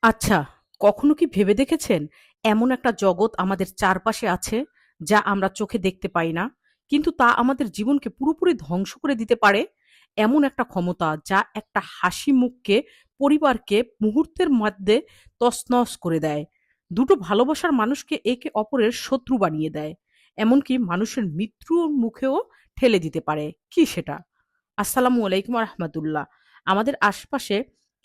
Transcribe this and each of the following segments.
আচ্ছা, কখনো কি ভেবে দেখেছেন এমন একটা জগৎ আমাদের চারপাশে আছে যা আমরা চোখে দেখতে পাই না, কিন্তু তা আমাদের জীবনকে পুরোপুরি ধ্বংস করে দিতে পারে? এমন একটা ক্ষমতা যা একটা হাসি মুখকে, পরিবারকে মুহূর্তের মধ্যে তছনছ করে দেয়। দুটো ভালোবাসার মানুষকে একে অপরের শত্রু বানিয়ে দেয়। এমনকি মানুষের মৃত্যুর মুখেও ঠেলে দিতে পারে। কি সেটা? আসসালামু আলাইকুম রাহমাতুল্লাহ। আমাদের আশপাশে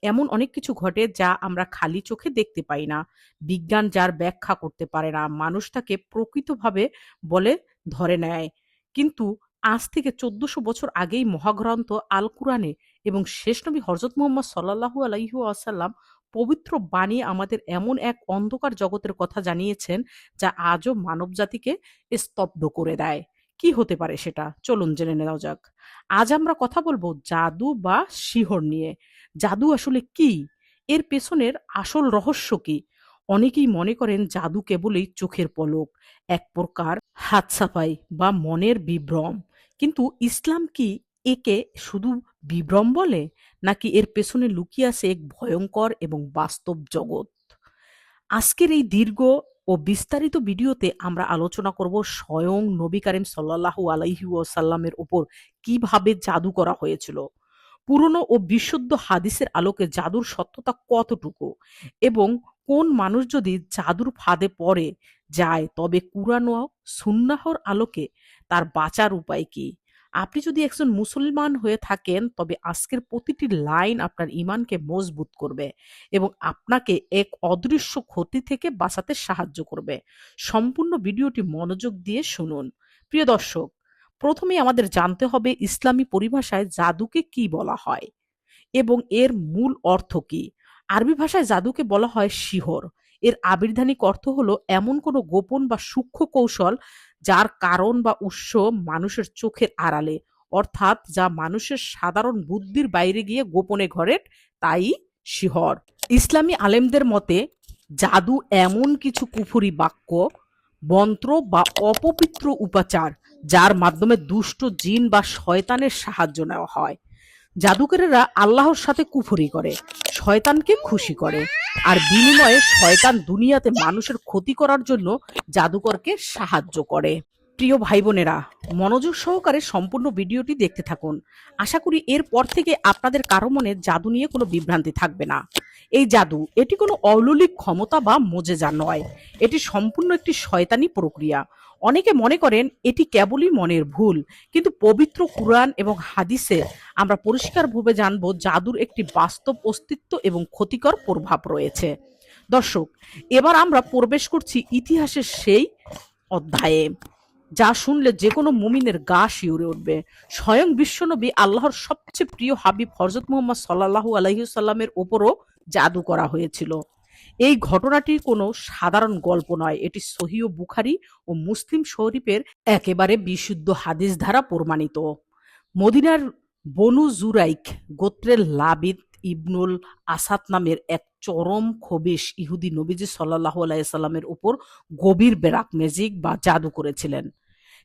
এমন অনেক কিছু ঘটে যা আমরা খালি চোখে দেখতে পাই না। বিজ্ঞান যার ব্যাখ্যা করতে পারে না, মানুষ তাকে প্রকৃতভাবে বলে ধরে নেয়। কিন্তু আজ থেকে ১৪০০ বছর আগেই মহাগ্রন্থ আল কুরআনে এবং শেষ নবী হযরত মুহাম্মদ সাল্লাল্লাহু আলাইহি ওয়াসাল্লাম পবিত্র বাণী আমাদের এমন এক অন্ধকার জগতের কথা জানিয়েছেন যা আজও মানবজাতিকে স্তব্ধ করে দেয়। কি হতে পারে সেটা? চলুন জেনে নেওয়া যাক। আজ আমরা কথা বলবো জাদু বা সিহর নিয়ে। জাদু আসলে কি? এর পেছনের আসল রহস্য কি? অনেকেই মনে করেন জাদু কেবলই চোখের পলক, এক প্রকার হাত সাফাই বা মনের বিভ্রম। কিন্তু ইসলাম কি একে শুধু বিভ্রম বলে? নাকি এর পেছনে লুকিয়ে আছে এক ভয়ঙ্কর এবং বাস্তব জগৎ? আজকের এই দীর্ঘ ও বিস্তারিত ভিডিওতে আমরা আলোচনা করব স্বয়ং নবী করিম সাল্লাল্লাহু আলাইহি ওয়াসাল্লামের উপর কিভাবে জাদু করা হয়েছিল, পুরনো ও বিশুদ্ধ হাদিসের আলোকে জাদুর সত্যতা কতটুকু, এবং কোন মানুষ যদি জাদুর ফাঁদে পড়ে যায় তবে কুরআন ও সুন্নাহর আলোকে তার বাঁচার উপায় কি। আপনি যদি একজন মুসলমান হয়ে থাকেন তবে আজকের প্রতিটি লাইন আপনার ঈমানকে মজবুত করবে এবং আপনাকে এক অদৃশ্য ক্ষতি থেকে বাঁচাতে সাহায্য করবে। সম্পূর্ণ ভিডিওটি মনোযোগ দিয়ে শুনুন। প্রিয় দর্শক, প্রথমেই আমাদের জানতে হবে ইসলামী পরিভাষায় জাদুকে কি বলা হয় এবং এর মূল অর্থ কি। আরবি ভাষায় জাদুকে বলা হয় সিহর। এর আবির্ধানিক অর্থ হলো এমন কোনো গোপন বা সূক্ষ্ম কৌশল যার কারণ বা উৎস মানুষের চোখের আড়ালে, অর্থাৎ যা মানুষের সাধারণ বুদ্ধির বাইরে গিয়ে গোপনে ঘটে, তাই সিহর। ইসলামী আলেমদের মতে জাদু এমন কিছু কুফরি বাক্য, মন্ত্র বা অপবিত্র উপাচার যার মাধ্যমে দুষ্ট জিন বা শয়তানের সাহায্য নেওয়া হয়। জাদুকরেরা আল্লাহর সাথে কুফরি করে, শয়তানকে খুশি করে, আর বিনিময়ে শয়তান দুনিয়াতে মানুষের ক্ষতি করার জন্য জাদুকরকে সাহায্য করে। প্রিয় ভাই বোনেরা, মনোযোগ সহকারে সম্পূর্ণ ভিডিওটি দেখতে থাকুন। আশা করি এরপর থেকে আপনাদের কারো মনে জাদু নিয়ে কোনো বিভ্রান্তি থাকবে না। এই জাদু এটি কোনো অলৌকিক ক্ষমতা বা মোজেজা নয়, এটি সম্পূর্ণ একটি শয়তানি প্রক্রিয়া। অনেকে মনে করেন এটি কেবলই মনের ভুল, কিন্তু পবিত্র কুরআন এবং হাদিসে আমরা পরিষ্কারভাবে জানব জাদুর একটি বাস্তব অস্তিত্ব এবং ক্ষতিকর প্রভাব রয়েছে। দর্শক, এবার আমরা প্রবেশ করছি ইতিহাসের সেই অধ্যায়ে যা শুনলে যে কোনো মুমিনের গা শিউরে উঠবে। স্বয়ং বিশ্বনবী আল্লাহর সবচেয়ে প্রিয় হাবিব হযরত মুহাম্মদ সাল্লাল্লাহু আলাইহি সাল্লামের উপরও জাদু করা হয়েছিল। এই ঘটনাটি কোনো সাধারণ গল্প নয়, এটি সহিহ বুখারী ও মুসলিম শরীফের একেবারে বিশুদ্ধ হাদিস দ্বারা প্রমাণিত। মদিনার বনু জুরাইক গোত্রের লাবিদ ইবনুল আসাদ নামের এক চরম খবিশ ইহুদি নবীজি সাল্লাল্লাহু আলাইহি সাল্লামের উপর গভীর ব্ল্যাক ম্যাজিক বা জাদু করেছিলেন।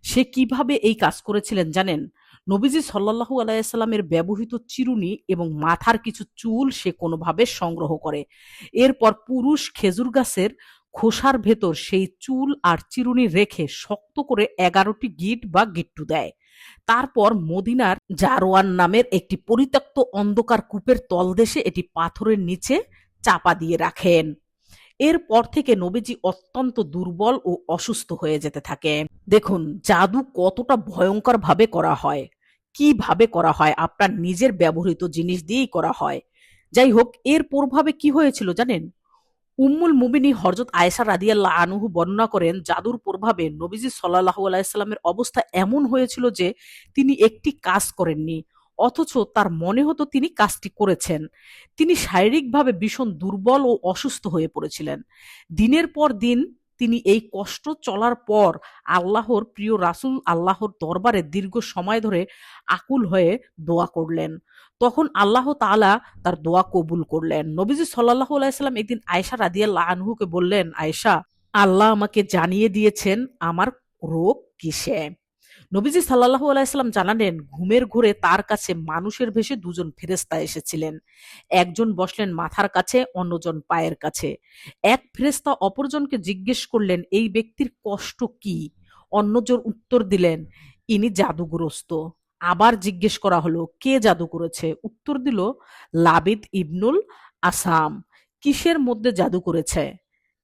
সে কিভাবে এই কাজ করেছিলেন জানেন? নবীজি সাল্লাল্লাহু আলাইহি সাল্লামের ব্যবহৃত চিরুনি এবং মাথার কিছু চুল সে কোনোভাবে সংগ্রহ করে। এরপর পুরুষ খেজুর গাছের খোসার ভেতর সেই চুল আর চিরুনি রেখে শক্ত করে ১১টি গিঁট বা গিট্টু দেয়। তারপর মদিনার জারওয়ান নামের একটি পরিত্যক্ত অন্ধকার কূপের তলদেশে এটি পাথরের নিচে চাপা দিয়ে রাখেন। এরপর থেকে নবীজি অত্যন্ত দুর্বল ও অসুস্থ হয়ে যেতে থাকে। দেখুন জাদু কতটা ভয়ঙ্কর ভাবে করা হয়, কিভাবে করা হয়, আপনার নিজের ব্যবহৃত জিনিস দিয়েই করা হয়। যাই হোক, এর প্রভাবে কি হয়েছিল জানেন? উম্মুল মুমিনিন হযরত আয়েশা রাদিয়াল্লাহু আনহু বর্ণনা করেন জাদুর প্রভাবে নবীজি সাল্লাল্লাহু আলাইহি সাল্লামের অবস্থা এমন হয়েছিল যে তিনি একটি কাজ করেননি, অথচ তার মনে হতো তিনি কাজটি করেছেন। তিনি শারীরিকভাবে ভীষণ দুর্বল ও অসুস্থ হয়ে পড়েছিলেন। দিনের পর দিন তিনি এই কষ্ট চলার পর আল্লাহর প্রিয় রাসূল আল্লাহর দরবারে দীর্ঘ সময় ধরে আকুল হয়ে দোয়া করলেন। তখন আল্লাহ তাআলা তার দোয়া কবুল করলেন। নবীজি সাল্লাল্লাহু আলাইহি সাল্লাম একদিন আয়েশা রাদিয়াল্লাহু আনহুকে বললেন, আয়েশা, আল্লাহ আমাকে জানিয়ে দিয়েছেন আমার রোগ কিসে। নবীজি সাল্লাল্লাহু আলাইহি সাল্লাম জানালেন, ঘুমের ঘোরে তার কাছে মানুষের ভেষে দুজন ফেরেশতা এসেছিলেন। একজন বসলেন মাথার কাছে, অন্যজন পায়ের কাছে। এক ফেরেশতা অপরজনকে জিজ্ঞেস করলেন, এই ব্যক্তির কষ্ট কি? অন্যজন উত্তর দিলেন, ইনি জাদুগ্রস্ত। আবার জিজ্ঞেস করা হলো, কে জাদু করেছে? উত্তর দিল, লাবিদ ইবনুল আসাম। কিসের মধ্যে জাদু করেছে?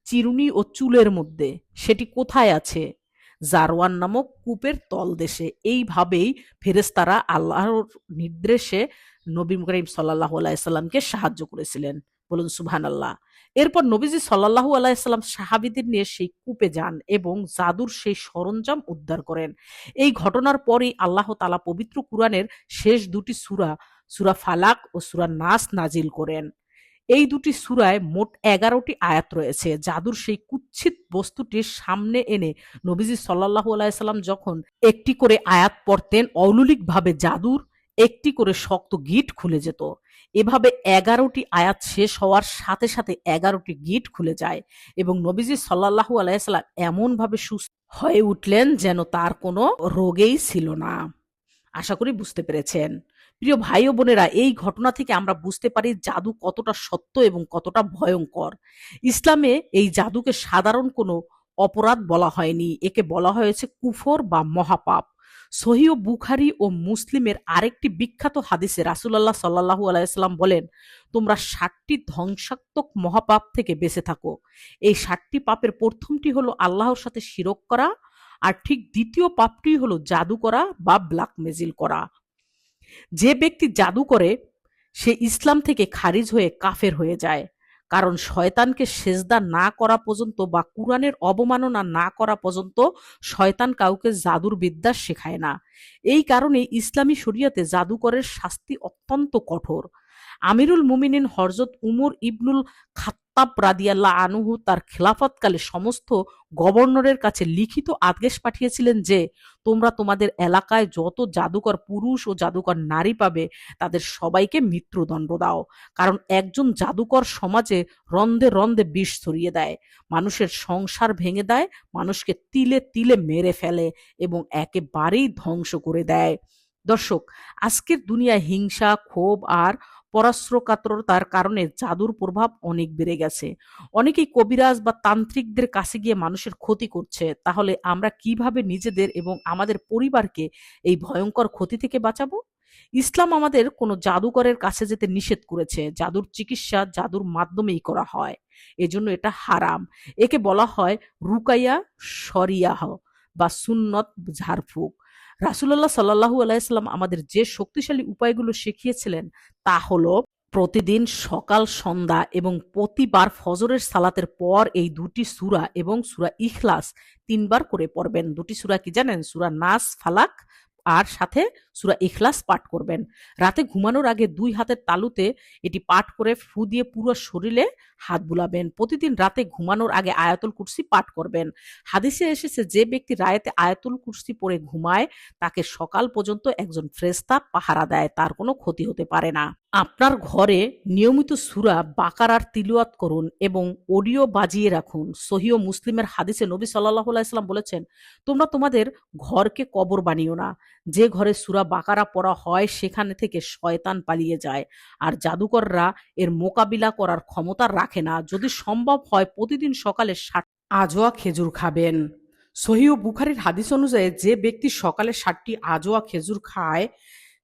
চিরুনি ও চুলের মধ্যে। সেটি কোথায় আছে? জারওয়ান নামক কূপের তলদেশে। এইভাবেই ফেরেশতারা আল্লাহর নির্দেশে নবী করিম সাল্লাল্লাহু আলাইহি সাল্লামকে সাহায্য করেছিলেন। বলুন সুবহানাল্লাহ। এরপর নবীজি সাল্লাল্লাহু আলাইহি সাল্লাম সাহাবীদের নিয়ে সেই কূপে যান এবং জাদুর সেই সরঞ্জাম উদ্ধার করেন। এই ঘটনার পরেই আল্লাহ তাআলা পবিত্র কুরআনের শেষ দুটি সূরা, সূরা ফালাক ও সূরা নাস নাজিল করেন। এই দুটি সূরায় মোট ১১টি আয়াত রয়েছে। জাদুর সেই কুৎসিত বস্তুটির সামনে এনে নবীজি সাল্লাল্লাহু আলাইহি সাল্লাম যখন একটি করে আয়াত পড়তেন, অলৌলিকভাবে জাদুর একটি করে শক্ত গিঁট খুলে যেত। এভাবে ১১টি আয়াত শেষ হওয়ার সাথে সাথে ১১টি গিঁট খুলে যায় এবং নবীজি সাল্লাল্লাহু আলাইহি সাল্লাম এমনভাবে সুস্থ হয়ে উঠলেন যেন তার কোনো রোগেই ছিল না। আশা করি বুঝতে পেরেছেন। প্রিয় ভাই ও বোনেরা, এই ঘটনা থেকে আমরা বুঝতে পারি জাদু কতটা সত্য এবং কতটা ভয়ঙ্কর। ইসলামে এই জাদুকে সাধারণ কোনো অপরাধ বলা হয়নি, একে বলা হয়েছে কুফর বা মহাপাপ। সহিহ বুখারী ও মুসলিমের আরেকটি বিখ্যাত হাদিসে রাসূলুল্লাহ সাল্লাল্লাহু আলাইহি সাল্লাম বলেন, তোমরা ৭টি ধ্বংসাত্মক মহাপাপ থেকে বেঁচে থাকো। এই ৭টি পাপের প্রথমটি হলো আল্লাহর সাথে শিরক করা, আর ঠিক দ্বিতীয় পাপটি হলো জাদু করা বা ব্ল্যাক ম্যাজিক করা। যে ব্যক্তি জাদু করে সে ইসলাম থেকে খারিজ হয়ে কাফের হয়ে যায়। কারণ শয়তানকে সেজদা না করা পর্যন্ত বা কুরআনের অবমাননা না করা পর্যন্ত শয়তান কাউকে জাদুর বিদ্যা শেখায় না। এই কারণে ইসলামী শরিয়তে জাদুকরের শাস্তি অত্যন্ত কঠোর। আমিরুল মুমিনিন হযরত উমর ইবনুল খাত্তাব রাদিয়াল্লাহু আনহু তার খেলাফতকালে সমস্ত গভর্নরের কাছে লিখিত আদেশ পাঠিয়েছিলেন যে, তোমরা তোমাদের এলাকায় যত জাদুকর পুরুষ ও জাদুকর নারী পাবে তাদের সবাইকে মৃত্যুদণ্ড দাও। কারণ একজন জাদুকর সমাজে রন্ধে রন্ধে বিষ ছড়িয়ে দেয়, মানুষের সংসার ভেঙে দেয়, মানুষকে তিলে তিলে মেরে ফেলে এবং একেবারেই ধ্বংস করে দেয়। দর্শক, আজকের দুনিয়ায় হিংসা, ক্ষোভ আর পরাশ্রয়কাতরতার কারণে জাদুর প্রভাব অনেক বেড়ে গেছে। অনেকেই কবিরাজ বা তান্ত্রিকদের কাছে গিয়ে মানুষের ক্ষতি করছে। তাহলে আমরা কিভাবে নিজেদের এবং আমাদের পরিবারকে এই ভয়ঙ্কর ক্ষতি থেকে বাঁচাবো? ইসলাম আমাদের কোনো জাদুকরের কাছে যেতে নিষেধ করেছে। জাদুর চিকিৎসা জাদুর মাধ্যমেই করা হয়, এজন্য এটা হারাম। একে বলা হয় রুকাইয়া শরিয়াহ বা সুন্নত ঝাড়ফুঁক। রাসূলুল্লাহ সাল্লাল্লাহু আলাইহি সাল্লাম আমাদের যে শক্তিশালী উপায়গুলো শিখিয়েছিলেন তা হলো প্রতিদিন সকাল সন্ধ্যা এবং প্রতিবার ফজরের সালাতের পর এই দুটি সূরা এবং সূরা ইখলাস ৩ বার করে পড়বেন। দুটি সূরা কি জানেন? সূরা নাস, ফালাক আর সাথে সূরা ইখলাস পাঠ করবেন। রাতে ঘুমানোর আগে ২ হাতের তালুতে এটি পাঠ করে ফু দিয়ে পুরো শরীরে হাত বুলাবেন। প্রতিদিন রাতে ঘুমানোর আগে আয়াতুল কুরসি পাঠ করবেন। হাদিসে এসেছে, যে ব্যক্তি রাতে আয়াতুল কুরসি পড়ে ঘুমায় তাকে সকাল পর্যন্ত একজন ফেরেশতা পাহারা দেয়, তার কোনো ক্ষতি হতে পারে না। আপনার ঘরে নিয়মিত সূরা বাকারার তিলাওয়াত করুন এবং অডিও বাজিয়ে রাখুন। সহিহ মুসলিমের হাদিসে নবী সাল্লাল্লাহু আলাইহি সাল্লাম বলেছেন, তোমরা তোমাদের ঘরকে কবর বানিও না। যে ঘরে সূরা বাকারা পড়া হয় সেখানে থেকে শয়তান পালিয়ে যায়, আর জাদুকররা এর মোকাবিলা করার ক্ষমতা রাখে না। যদি সম্ভব হয় প্রতিদিন সকালে ৭ আজোয়া খেজুর খাবেন। সহিহ বুখারীর হাদিস অনুযায়ী যে ব্যক্তি সকালে ৭টি আজোয়া খেজুর খায়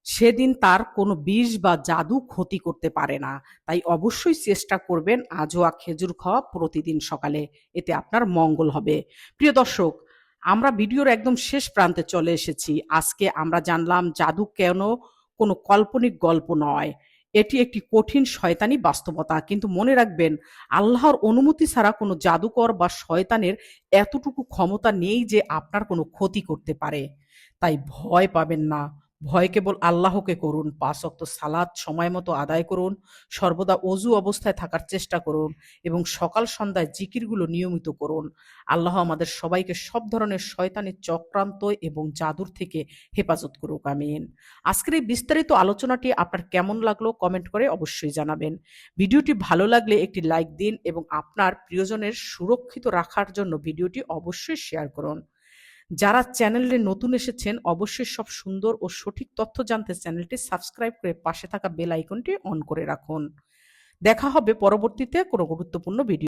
সেদিন তার কোনো বিষ বা জাদু ক্ষতি করতে পারে না। তাই অবশ্যই চেষ্টা করবেন আজোয়া খেজুর খাওয়া প্রতিদিন সকালে, এতে আপনার মঙ্গল হবে। প্রিয় দর্শক, আমরা ভিডিওর একদম শেষ প্রান্তে চলে এসেছি। আজকে আমরা জানলাম জাদু কেন কোনো কাল্পনিক গল্প নয়, এটি একটি কঠিন শয়তানি বাস্তবতা। কিন্তু মনে রাখবেন, আল্লাহর অনুমতি ছাড়া কোনো জাদুকর বা শয়তানের এতটুকু ক্ষমতা নেই যে আপনার কোনো ক্ষতি করতে পারে। তাই ভয় পাবেন না। ভয় কেবল আল্লাহকে করুন। ৫ ওয়াক্ত সালাত সময় মতো আদায় করুন, সর্বদা অজু অবস্থায় থাকার চেষ্টা করুন এবং সকাল সন্ধ্যায় জিকিরগুলো নিয়মিত করুন। আল্লাহ আমাদের সবাইকে সব ধরনের শয়তানি চক্রান্ত এবং জাদুর থেকে হেফাজত করুক, আমিন। আজকের এই বিস্তারিত আলোচনাটি আপনার কেমন লাগলো কমেন্ট করে অবশ্যই জানাবেন। ভিডিওটি ভালো লাগলে একটি লাইক দিন এবং আপনার প্রিয়জনের সুরক্ষিত রাখার জন্য ভিডিওটি অবশ্যই শেয়ার করুন। যারা চ্যানেলে নতুন এসেছেন অবশ্যই সব সুন্দর ও সঠিক তথ্য জানতে চ্যানেলটি সাবস্ক্রাইব করে পাশে থাকা বেল আইকনটি অন করে রাখুন। দেখা হবে পরবর্তীতে কোনো গুরুত্বপূর্ণ ভিডিও।